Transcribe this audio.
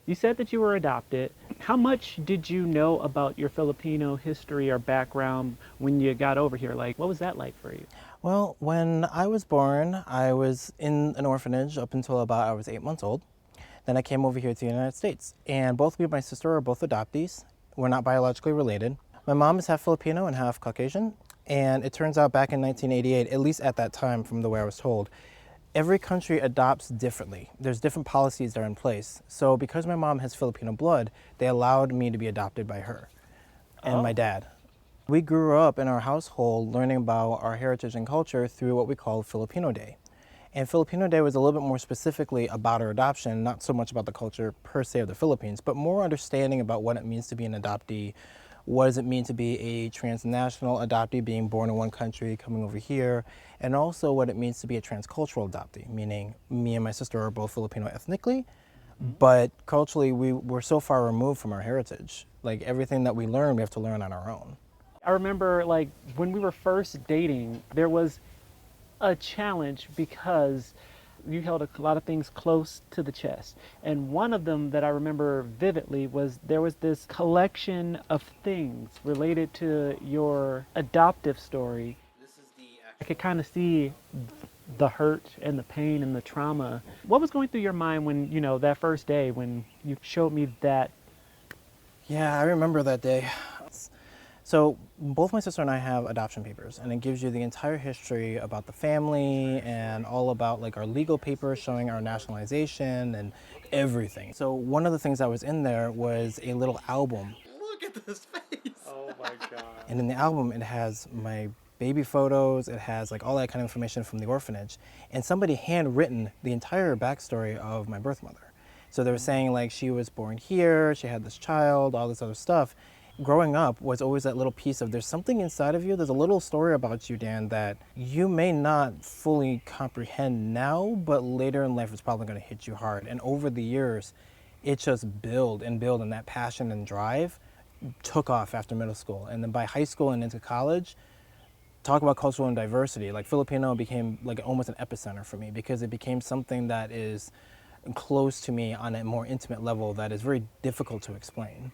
You said that you were adopted. How much did you know about your Filipino history or background when you got over here? Like, what was that like for you? Well, when I was born, I was in an orphanage up until about I was 8 months old. Then I came over here to the United States, and both me and my sister are both adoptees. We're not biologically related. My mom is half Filipino and half Caucasian, and it turns out back in 1988, at least at that time from the way I was told, every country adopts differently. There's different policies that are in place. So because my mom has Filipino blood, they allowed me to be adopted by her and my Oh. dad. We grew up in our household learning about our heritage and culture through what we call Filipino Day. And Filipino Day was a little bit more specifically about our adoption, not so much about the culture per se of the Philippines, but more understanding about what it means to be an adoptee. What does it mean to be a transnational adoptee, being born in one country, coming over here, and also what it means to be a transcultural adoptee, meaning me and my sister are both Filipino ethnically, but culturally we're so far removed from our heritage. Like everything that we learn, we have to learn on our own. I remember like when we were first dating, there was a challenge because you held a lot of things close to the chest. And one of them that I remember vividly was there was this collection of things related to your adoptive story. I could kind of see the hurt and the pain and the trauma. What was going through your mind when, that first day when you showed me that? Yeah, I remember that day. So both my sister and I have adoption papers, and it gives you the entire history about the family and all about like our legal papers showing our nationalization and everything. So one of the things that was in there was a little album. Look at this face. Oh my God. And in the album, it has my baby photos, it has like all that kind of information from the orphanage, and somebody handwritten the entire backstory of my birth mother. So they were saying like she was born here, she had this child, all this other stuff. Growing up was always that little piece of there's something inside of you, there's a little story about you, Dan, that you may not fully comprehend now, but later in life it's probably going to hit you hard. And over the years, it just built, and that passion and drive took off after middle school. And then by high school and into college, talk about cultural and diversity, like Filipino became like almost an epicenter for me because it became something that is close to me on a more intimate level that is very difficult to explain.